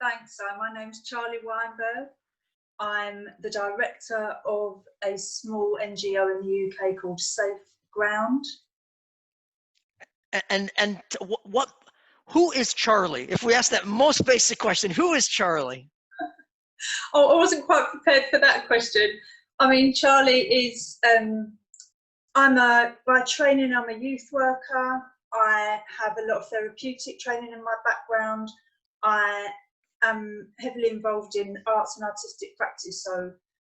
Thanks. My name's Charlie Weinberg. I'm the director of a small NGO in the UK called Safe Ground. And what? Who is Charlie? If we ask that most basic question, who is Charlie? Oh, I wasn't quite prepared for that question. I mean, Charlie is. By training, I'm a youth worker. I have a lot of therapeutic training in my background. I am heavily involved in arts and artistic practice. So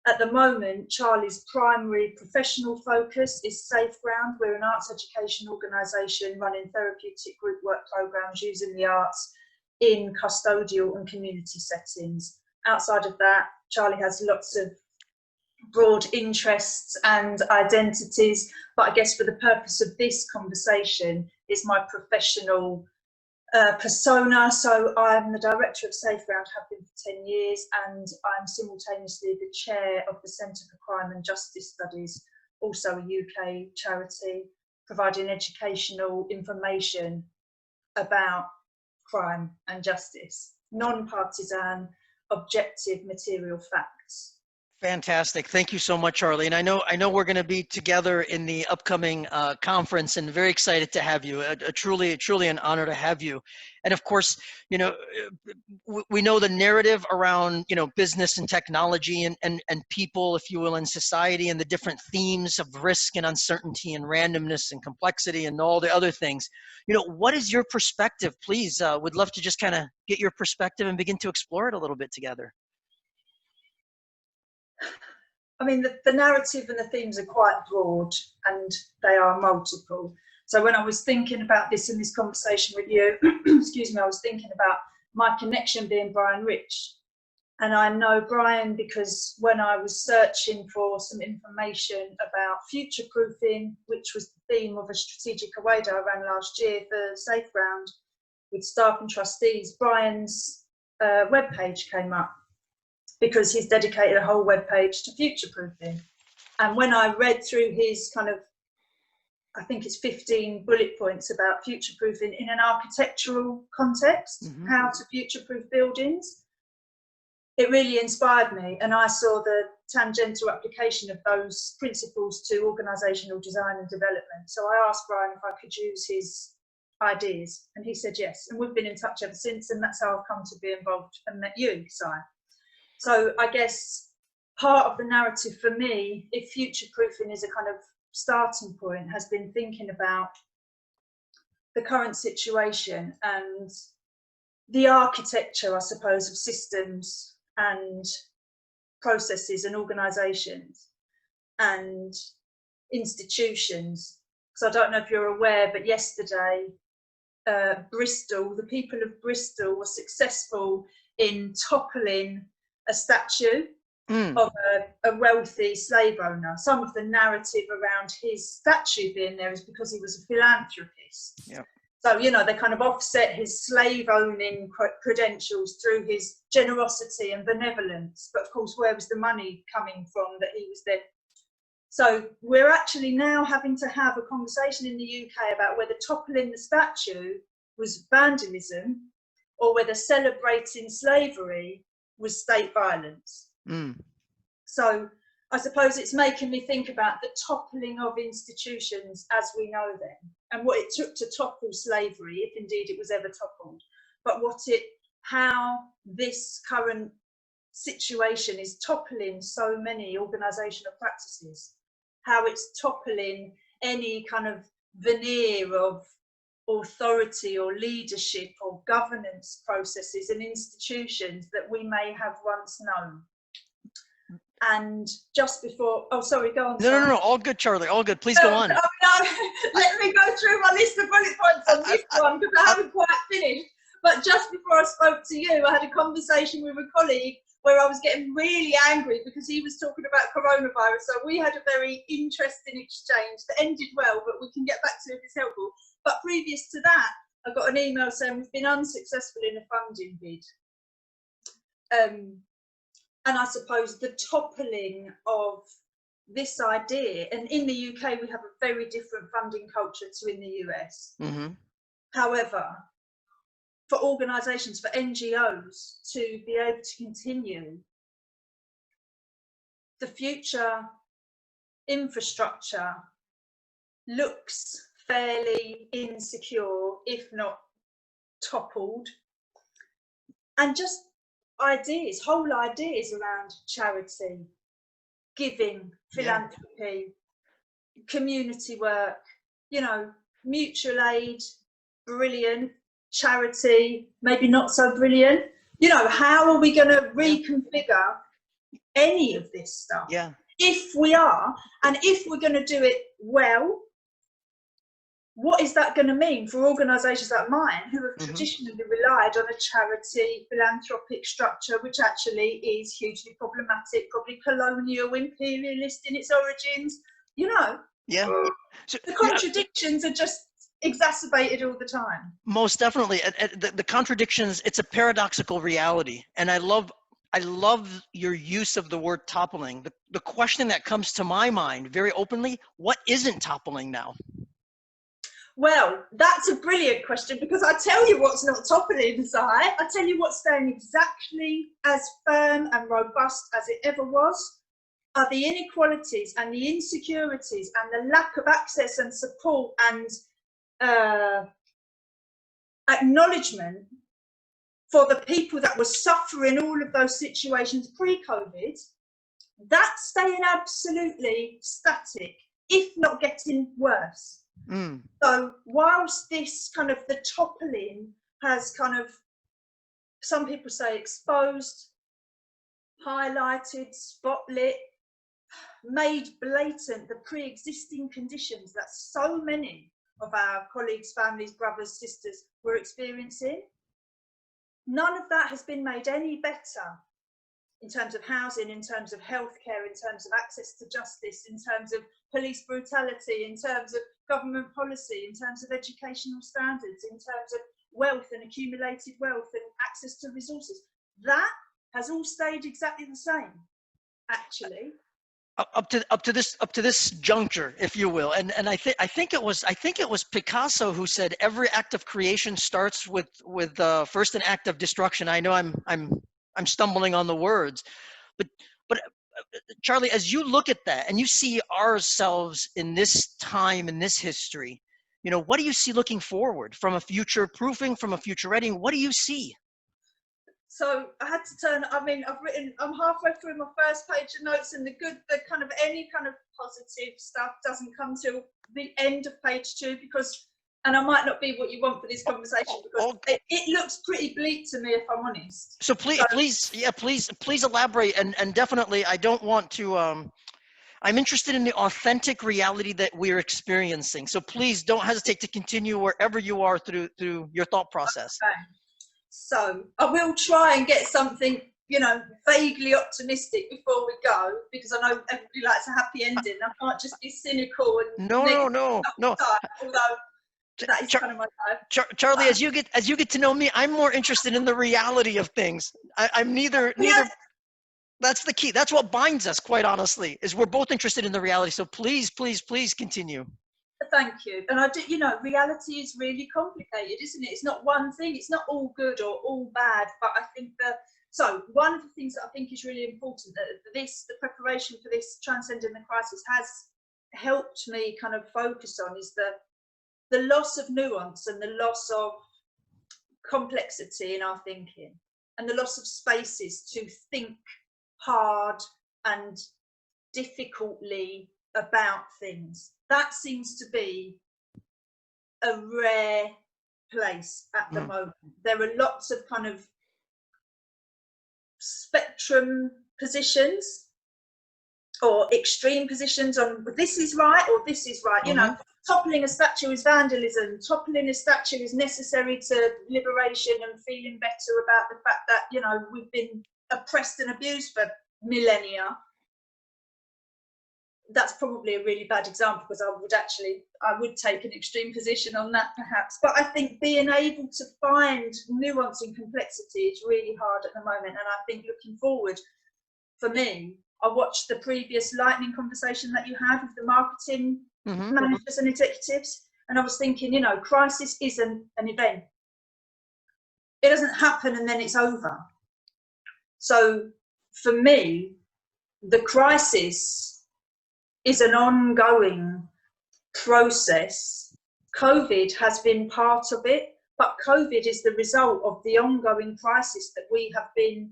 at the moment, Charlie's primary professional focus is Safe Ground. We're an arts education organisation running therapeutic group work programmes using the arts in custodial and community settings. Outside of that, Charlie has lots of broad interests and identities, but I guess for the purpose of this conversation, it's my professional persona. So I'm the director of Safe Ground, have been for 10 years, and I'm simultaneously the chair of the Centre for Crime and Justice Studies, also a UK charity, providing educational information about crime and justice, non-partisan, objective material facts. Fantastic. Thank you so much, Charlie. And I know we're going to be together in the upcoming conference, and very excited to have you. Truly an honor to have you. And of course, we know the narrative around, business and technology and people, if you will, in society, and the different themes of risk and uncertainty and randomness and complexity and all the other things. What is your perspective? Please, would love to just kind of get your perspective and begin to explore it a little bit together. I mean, the narrative and the themes are quite broad, and they are multiple. So when I was thinking about this in this conversation with you, excuse me, I was thinking about my connection being Brian Rich. And I know Brian because when I was searching for some information about future-proofing, which was the theme of a strategic away day I ran last year for Safe Ground with staff and trustees, Brian's webpage came up, because he's dedicated a whole webpage to future-proofing. And when I read through his I think it's 15 bullet points about future-proofing in an architectural context, how to future-proof buildings, it really inspired me. And I saw the tangential application of those principles to organisational design and development. So I asked Brian if I could use his ideas, and he said yes. And we've been in touch ever since, and that's how I've come to be involved and met you, Si. So I guess part of the narrative for me, if future-proofing is a kind of starting point, has been thinking about the current situation and the architecture, I suppose, of systems and processes and organisations and institutions. Because I don't know if you're aware, but yesterday, Bristol, the people of Bristol were successful in toppling a statue of a wealthy slave owner. Some of the narrative around his statue being there is because he was a philanthropist. Yeah. So, they kind of offset his slave owning credentials through his generosity and benevolence. But of course, where was the money coming from that he was there? So we're actually now having to have a conversation in the UK about whether toppling the statue was vandalism or whether celebrating slavery was state violence. So I suppose it's making me think about the toppling of institutions as we know them, and what it took to topple slavery, if indeed it was ever toppled, but how this current situation is toppling so many organisational practices, how it's toppling any kind of veneer of authority or leadership or governance processes and institutions that we may have once known. And just before, oh, sorry, go on. No, all good, Charlie, all good. Please go on. No, let me go through my list of bullet points on this one, because I haven't quite finished. But just before I spoke to you, I had a conversation with a colleague where I was getting really angry because he was talking about coronavirus. So we had a very interesting exchange that ended well, but we can get back to it if it's helpful. But previous to that, I got an email saying we've been unsuccessful in a funding bid. And I suppose the toppling of this idea, and in the UK we have a very different funding culture to in the US. However, for organisations, for NGOs to be able to continue, the future infrastructure looks fairly insecure, if not toppled. And just ideas, whole ideas around charity, giving, philanthropy, community work, you know, mutual aid, brilliant, charity, maybe not so brilliant. You know, how are we going to reconfigure any of this stuff? Yeah. If we are, and if we're going to do it well, what is that going to mean for organisations like mine, who have traditionally relied on a charity philanthropic structure, which actually is hugely problematic, probably colonial, imperialist in its origins? You know, so, the contradictions are just exacerbated all the time. Most definitely. The contradictions, it's a paradoxical reality. And I love your use of the word toppling. The question that comes to my mind very openly, what isn't toppling now? Well, that's a brilliant question, because I tell you what's not toppling, Si. I tell you what's staying exactly as firm and robust as it ever was, are the inequalities and the insecurities and the lack of access and support and acknowledgement for the people that were suffering all of those situations pre-COVID. That's staying absolutely static, if not getting worse. So whilst this kind of, the toppling has kind of, some people say exposed, highlighted, spotlit, made blatant the pre-existing conditions that so many of our colleagues, families, brothers, sisters were experiencing, none of that has been made any better in terms of housing, in terms of healthcare, in terms of access to justice, in terms of police brutality, in terms of government policy, in terms of educational standards, in terms of wealth and accumulated wealth and access to resources. That has all stayed exactly the same, actually. Up to this juncture, if you will, and I think it was Picasso who said every act of creation starts with first an act of destruction. I know I'm stumbling on the words, but Charlie, as you look at that and you see ourselves in this time, in this history, you know, what do you see looking forward from a future proofing, from a future reading? What do you see? So I had to turn, I mean, I'm halfway through my first page of notes, and the kind of any kind of positive stuff doesn't come till the end of page 2, because, and I might not be what you want for this conversation, because it looks pretty bleak to me, if I'm honest. So please elaborate, and definitely I don't want to, I'm interested in the authentic reality that we're experiencing. So please don't hesitate to continue wherever you are through your thought process. Okay. So I will try and get something, you know, vaguely optimistic before we go, because I know everybody likes a happy ending. I can't just be cynical and no. Although that is kind of my type. Charlie, as you get to know me, I'm more interested in the reality of things. I'm neither. That's the key. That's what binds us, quite honestly, is we're both interested in the reality. So please continue. Thank you. And I do, you know, reality is really complicated, isn't it? It's not one thing. It's not all good or all bad. But I think so one of the things that I think is really important, that the preparation for this Transcending the Crisis has helped me kind of focus on, is the loss of nuance and the loss of complexity in our thinking, and the loss of spaces to think hard and difficultly about things. That seems to be a rare place at the moment. There are lots of kind of spectrum positions or extreme positions on this is right or this is right. You know, toppling a statue is vandalism. Toppling a statue is necessary to liberation and feeling better about the fact that, you know, we've been oppressed and abused for millennia. That's probably a really bad example, because I would take an extreme position on that perhaps. But I think being able to find nuance and complexity is really hard at the moment. And I think looking forward, for me, I watched the previous lightning conversation that you had with the marketing managers and executives. And I was thinking, you know, crisis isn't an event. it doesn't happen and then it's over. So for me, the crisis is an ongoing process. COVID has been part of it, but COVID is the result of the ongoing crisis that we have been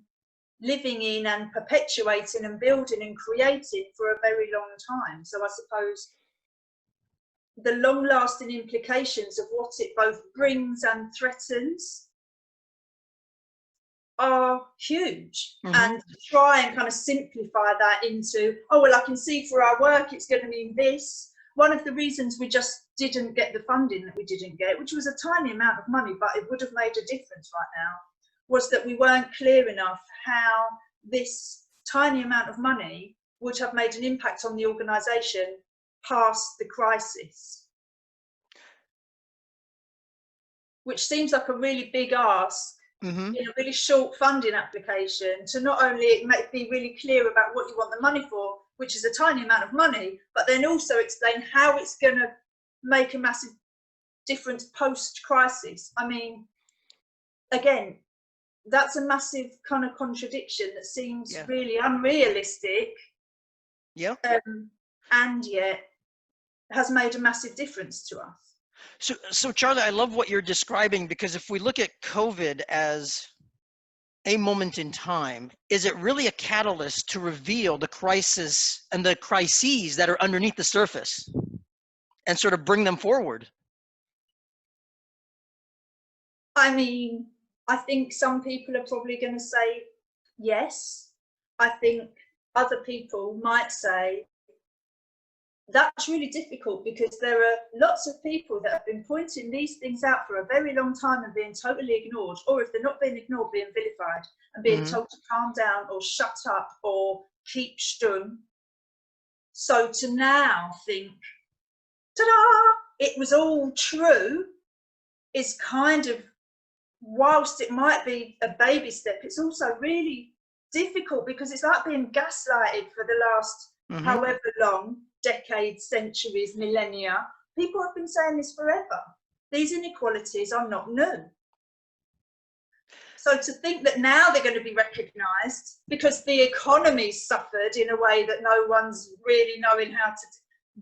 living in and perpetuating and building and creating for a very long time. So I suppose the long-lasting implications of what it both brings and threatens are huge. And to try and kind of simplify that into, oh, well, I can see for our work it's going to mean this. One of the reasons we just didn't get the funding that we didn't get, which was a tiny amount of money, but it would have made a difference right now, was that we weren't clear enough how this tiny amount of money would have made an impact on the organisation past the crisis, which seems like a really big ask in a really short funding application, to not only be really clear about what you want the money for, which is a tiny amount of money, but then also explain how it's going to make a massive difference post-crisis. I mean, again, that's a massive kind of contradiction that seems really unrealistic, and yet has made a massive difference to us. So Charlie, I love what you're describing, because if we look at COVID as a moment in time, is it really a catalyst to reveal the crisis and the crises that are underneath the surface and sort of bring them forward? I mean, I think some people are probably going to say yes. I think other people might say that's really difficult, because there are lots of people that have been pointing these things out for a very long time and being totally ignored, or if they're not being ignored, being vilified and being told to calm down or shut up or keep stum. So to now think, ta-da, it was all true, is kind of, whilst it might be a baby step, it's also really difficult, because it's like being gaslighted for the last however long, decades, centuries, millennia. People have been saying this forever. These inequalities are not new. So to think that now they're going to be recognised because the economy suffered in a way that no one's really knowing how to,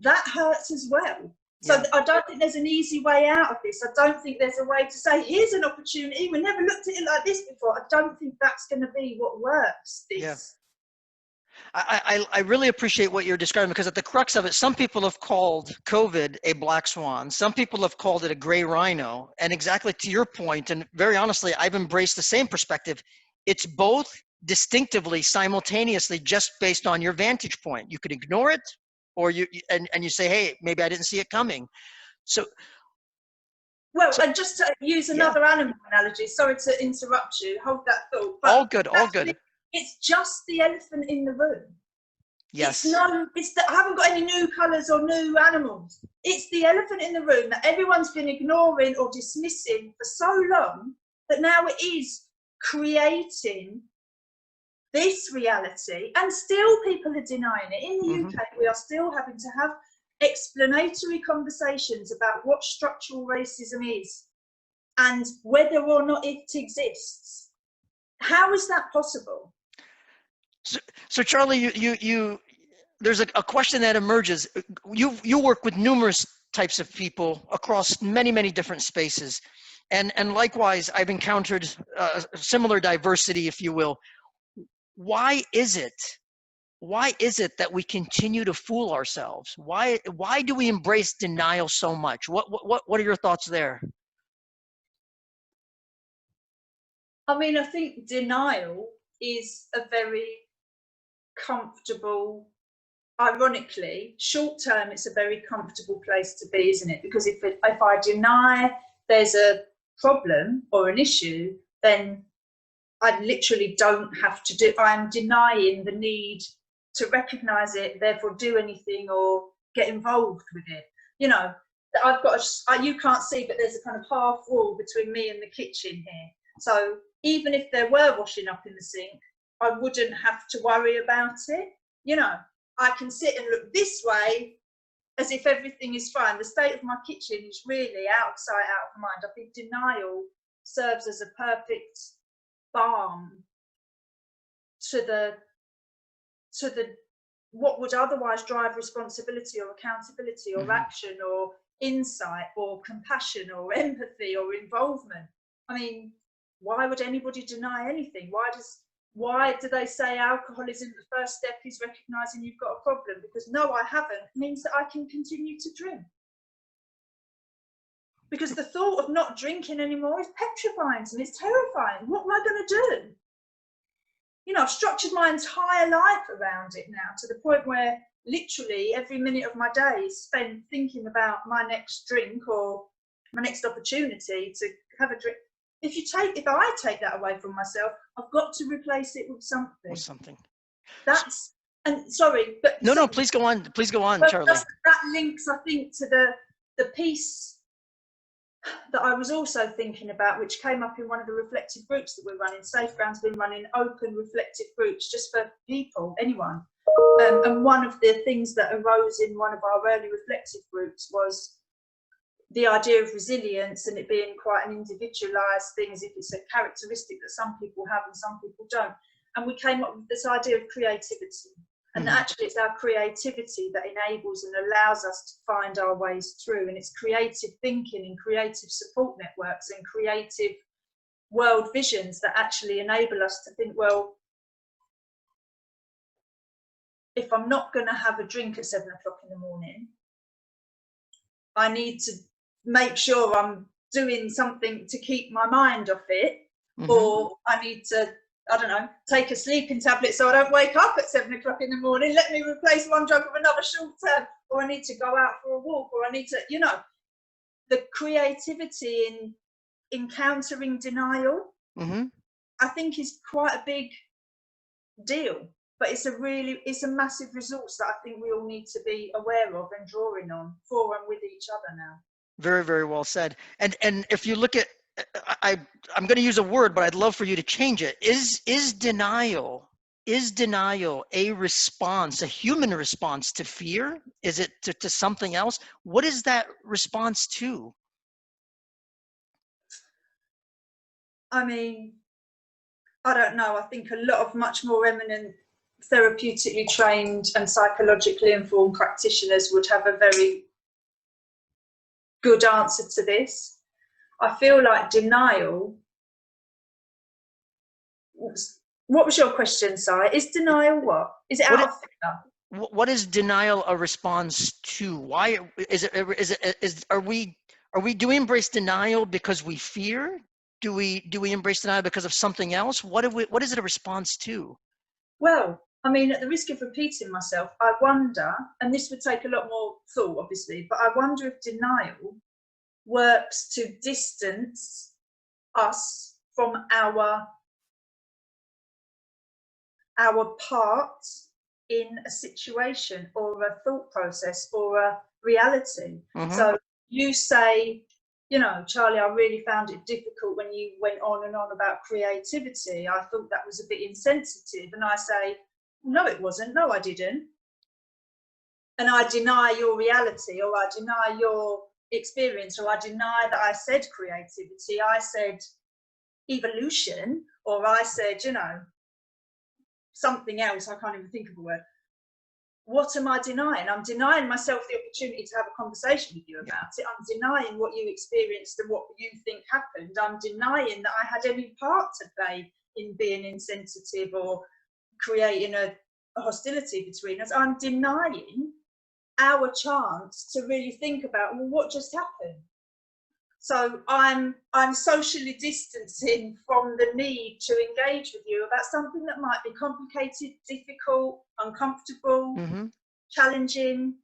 that hurts as well. So I don't think there's an easy way out of this. I don't think there's a way to say, here's an opportunity. We never looked at it like this before. I don't think that's going to be what works. I really appreciate what you're describing, because at the crux of it, some people have called COVID a black swan. Some people have called it a gray rhino. And exactly to your point, and very honestly, I've embraced the same perspective. It's both distinctively, simultaneously, just based on your vantage point. You could ignore it, or you say, hey, maybe I didn't see it coming. So, and just to use another animal analogy, sorry to interrupt you, hold that thought. But all good. It's just the elephant in the room. Yes. I haven't got any new colours or new animals. It's the elephant in the room that everyone's been ignoring or dismissing for so long, that now it is creating this reality, and still people are denying it. In the UK, we are still having to have explanatory conversations about what structural racism is and whether or not it exists. How is that possible? So Charlie, you there's a question that emerges. You work with numerous types of people across many different spaces, and likewise, I've encountered similar diversity, if you will. Why is it that we continue to fool ourselves? Why do we embrace denial so much? What are your thoughts there? I mean, I think denial is a very comfortable, ironically, short term, it's a very comfortable place to be, isn't it? Because if I deny there's a problem or an issue, then I literally don't have to do, I'm denying the need to recognise it, therefore do anything or get involved with it. You know, I've got you can't see, but there's a kind of half wall between me and the kitchen here. So even if there were washing up in the sink, I wouldn't have to worry about it. You know, I can sit and look this way as if everything is fine. The state of my kitchen is really out of sight, out of mind. I think denial serves as a perfect balm to the what would otherwise drive responsibility or accountability or action or insight or compassion or empathy or involvement. I mean, why would anybody deny anything? Why do they say alcohol isn't the first step, is recognizing you've got a problem? Because no, I haven't means that I can continue to drink. Because the thought of not drinking anymore is petrifying to me. It's terrifying. What am I going to do? You know, I've structured my entire life around it now, to the point where literally every minute of my day is spent thinking about my next drink or my next opportunity to have a drink. If I take that away from myself, I've got to replace it with something. That's, and sorry, but no, please go on, Charlie. That links, I think, to the piece that I was also thinking about, which came up in one of the reflective groups that we're running. SafeGround's been running open reflective groups just for people, anyone. And one of the things that arose in one of our early reflective groups was the idea of resilience, and it being quite an individualized thing, as if it's a characteristic that some people have and some people don't. And we came up with this idea of creativity. And actually it's our creativity that enables and allows us to find our ways through. And it's creative thinking and creative support networks and creative world visions that actually enable us to think, well, if I'm not going to have a drink at 7 o'clock in the morning, I need to make sure I'm doing something to keep my mind off it, or I need to, I don't know, take a sleeping tablet so I don't wake up at 7 o'clock in the morning. Let me replace one drug with another short term, or I need to go out for a walk, or I need to, you know, the creativity in encountering denial, I think is quite a big deal. But it's a massive resource that I think we all need to be aware of and drawing on for and with each other now. Very, very well said. And if you look at, I'm going to use a word, but I'd love for you to change it. Is denial a response, a human response to fear? Is it to something else? What is that response to? I mean, I don't know. I think a lot of much more eminent therapeutically trained and psychologically informed practitioners would have a very good answer to this. I feel like denial. What was your question, Si? Is denial what? Is it out of fear? What is denial a response to? Why are we do we embrace denial because we fear? Do we embrace denial because of something else? What is it a response to? Well, I mean, at the risk of repeating myself, I wonder, and this would take a lot more thought, obviously, but I wonder if denial works to distance us from our part in a situation or a thought process or a reality. So you say, you know, Charlie, I really found it difficult when you went on and on about creativity. I thought that was a bit insensitive. And I say, no, it wasn't. No, I didn't. And I deny your reality, or I deny your experience, or I deny that I said creativity. I said evolution, or I said, you know, something else. I can't even think of a word. What am I denying? I'm denying myself the opportunity to have a conversation with you about it. I'm denying what you experienced and what you think happened. I'm denying that I had any part to play in being insensitive or creating a hostility between us. I'm denying our chance to really think about, well, what just happened? So I'm socially distancing from the need to engage with you about something that might be complicated, difficult, uncomfortable, challenging.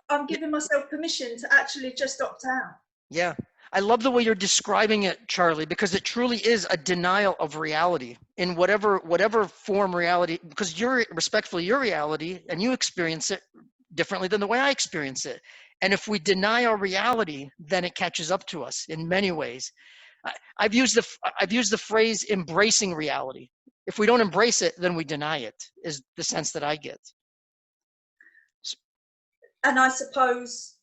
I'm giving myself permission to actually just opt out. Yeah. I love the way you're describing it, Charlie, because it truly is a denial of reality in whatever form reality, because you're respectfully your reality and you experience it differently than the way I experience it. And if we deny our reality, then it catches up to us in many ways. I've used the phrase embracing reality. If we don't embrace it, then we deny it, is the sense that I get. And I suppose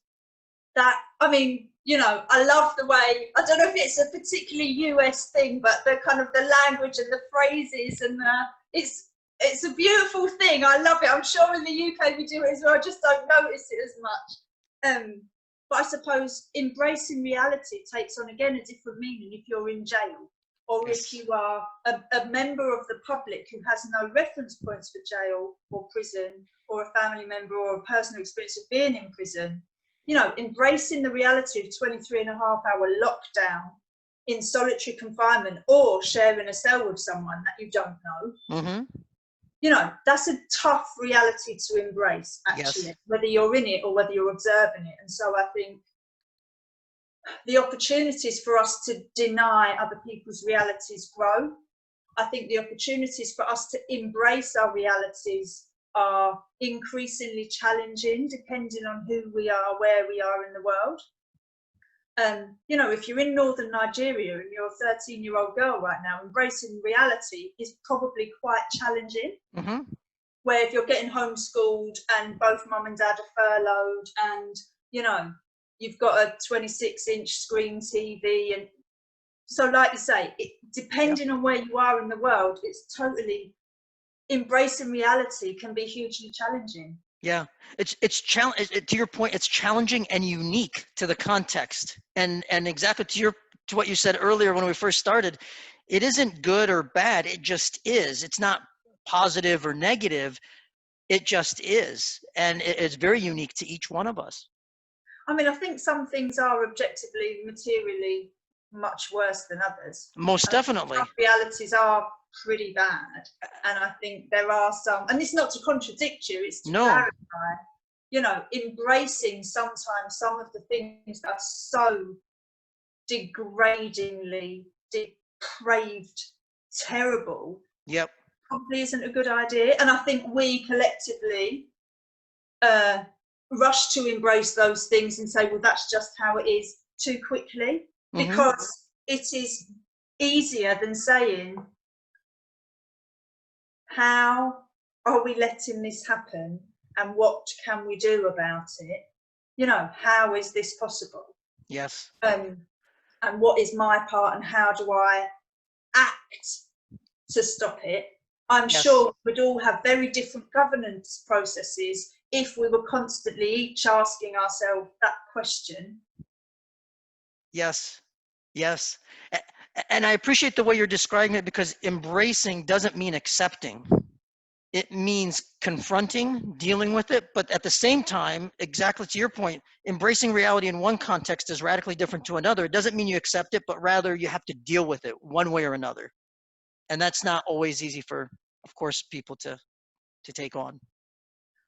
that, I mean, you know, I love the way, I don't know if it's a particularly US thing, but the kind of the language and the phrases and it's a beautiful thing. I love it. I'm sure in the UK we do it as well. I just don't notice it as much. But I suppose embracing reality takes on again a different meaning if you're in jail, or Yes. if you are a member of the public who has no reference points for jail or prison, or a family member or a personal experience of being in prison. You know, embracing the reality of 23.5-hour lockdown in solitary confinement, or sharing a cell with someone that you don't know. Mm-hmm. You know, that's a tough reality to embrace, actually, Yes. whether you're in it or whether you're observing it. And so I think the opportunities for us to deny other people's realities grow. I think the opportunities for us to embrace our realities are increasingly challenging, depending on who we are, where we are in the world. You know, if you're in northern Nigeria and you're a 13-year-old girl right now, embracing reality is probably quite challenging. Mm-hmm. Where if you're getting homeschooled and both mum and dad are furloughed, and you know, you've got a 26-inch screen TV, and so like you say, depending on where you are in the world, it's totally, embracing reality can be hugely challenging. Yeah, it's to your point, it's challenging and unique to the context, and exactly to what you said earlier when we first started. It isn't good or bad. It just is. It's not positive or negative. It just is, and it's very unique to each one of us. I mean, I think some things are objectively, materially much worse than others. Most definitely. Some realities are pretty bad, and I think there are some, and it's not to contradict you, it's to clarify, you know, embracing sometimes some of the things that are so degradingly depraved, terrible. Yep. Probably isn't a good idea, and I think we collectively rush to embrace those things and say, well, that's just how it is, too quickly, because it is easier than saying, how are we letting this happen, and what can we do about it? You know, how is this possible? Yes. And what is my part, and how do I act to stop it? I'm sure we'd all have very different governance processes if we were constantly each asking ourselves that question. Yes. Yes. And I appreciate the way you're describing it, because embracing doesn't mean accepting. It means confronting, dealing with it. But at the same time, exactly to your point, embracing reality in one context is radically different to another. It doesn't mean you accept it, but rather you have to deal with it one way or another. And that's not always easy for, of course, people to take on.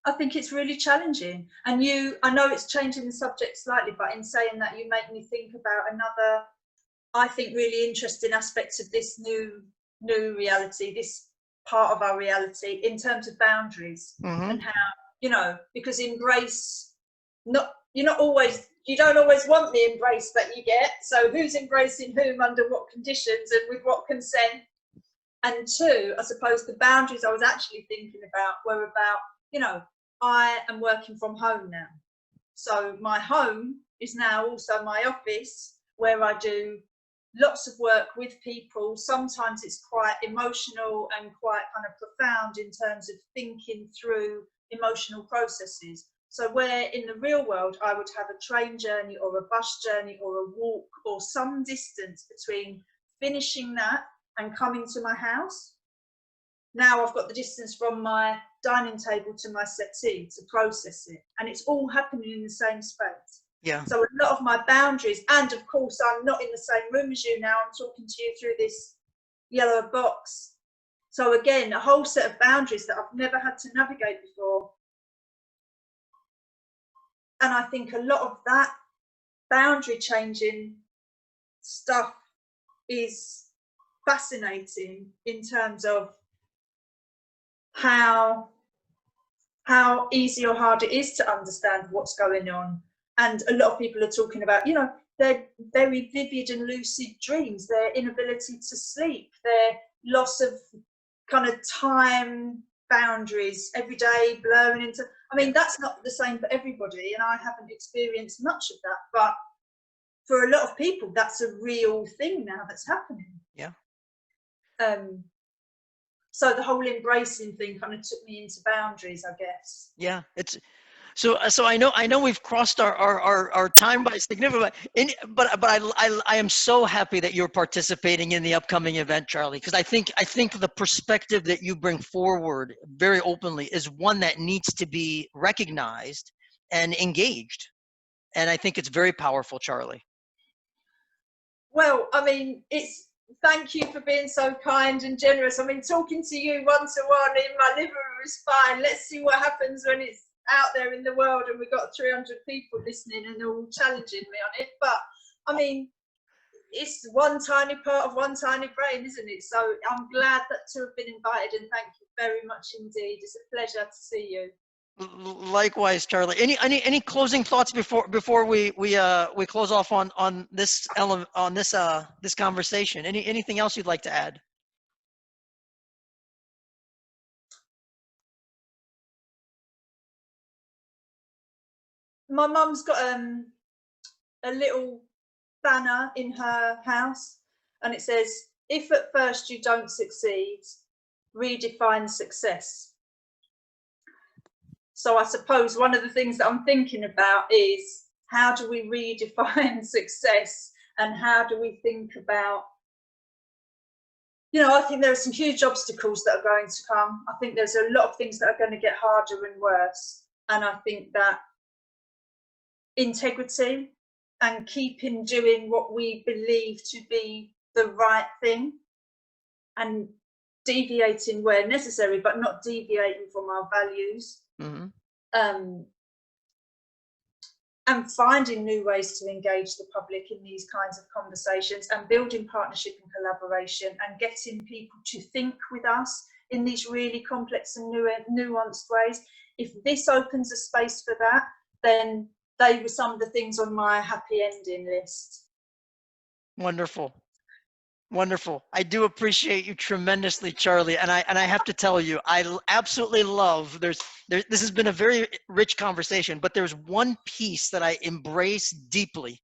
I think it's really challenging. And I know it's changing the subject slightly, but in saying that, you make me think about another, I think, really interesting aspects of this new reality, this part of our reality, in terms of boundaries. And how, you know, because embrace, you don't always want the embrace that you get. So who's embracing whom, under what conditions, and with what consent? And two, I suppose the boundaries I was actually thinking about were about, you know, I am working from home now. So my home is now also my office, where I do lots of work with people. Sometimes it's quite emotional and quite kind of profound in terms of thinking through emotional processes. So where in the real world I would have a train journey or a bus journey or a walk or some distance between finishing that and coming to my house, now I've got the distance from my dining table to my settee to process it, and it's all happening in the same space. Yeah. So a lot of my boundaries, and of course I'm not in the same room as you now, I'm talking to you through this yellow box. So again, a whole set of boundaries that I've never had to navigate before. And I think a lot of that boundary changing stuff is fascinating in terms of how easy or hard it is to understand what's going on. And a lot of people are talking about, you know, their very vivid and lucid dreams, their inability to sleep, their loss of kind of time boundaries every day, blowing into, I mean, that's not the same for everybody, and I haven't experienced much of that, but for a lot of people, that's a real thing now that's happening. Yeah. So the whole embracing thing kind of took me into boundaries, I guess. Yeah, it's so I know we've crossed our time by significant, but I am so happy that you're participating in the upcoming event, Charlie, because I think the perspective that you bring forward very openly is one that needs to be recognized and engaged, and I think it's very powerful, Charlie. Well, I mean, thank you for being so kind and generous. I mean, talking to you one-to-one in my living room is fine. Let's see what happens when it's out there in the world and we've got 300 people listening and all challenging me on it. But I mean, it's one tiny part of one tiny brain, isn't it? So I'm glad to have been invited, and thank you very much indeed. It's a pleasure to see you. Likewise, Charlie. Any closing thoughts before we close off on this element, on this conversation? Anything else you'd like to add? My mum's got a little banner in her house, and it says, "If at first you don't succeed, redefine success." So I suppose one of the things that I'm thinking about is, how do we redefine success, and how do we think about, I think there are some huge obstacles that are going to come. I think there's a lot of things that are going to get harder and worse. And I think that integrity and keeping doing what we believe to be the right thing, and deviating where necessary, but not deviating from our values. Mm-hmm. And finding new ways to engage the public in these kinds of conversations, and building partnership and collaboration, and getting people to think with us in these really complex and nuanced ways. If this opens a space for that, then they were some of the things on my happy ending list. Wonderful. Wonderful. I do appreciate you tremendously, Charlie. And I have to tell you, I absolutely love, this has been a very rich conversation, but there's one piece that I embrace deeply.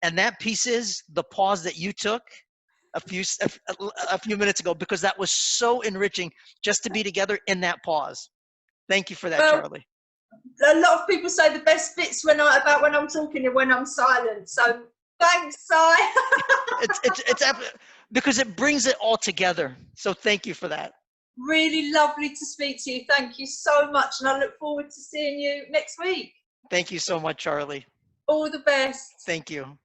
And that piece is the pause that you took a few minutes ago, because that was so enriching just to be together in that pause. Thank you for that, Charlie. A lot of people say the best bits about when I'm talking and when I'm silent. So thanks, Si. it's because it brings it all together. So thank you for that. Really lovely to speak to you. Thank you so much. And I look forward to seeing you next week. Thank you so much, Charlie. All the best. Thank you.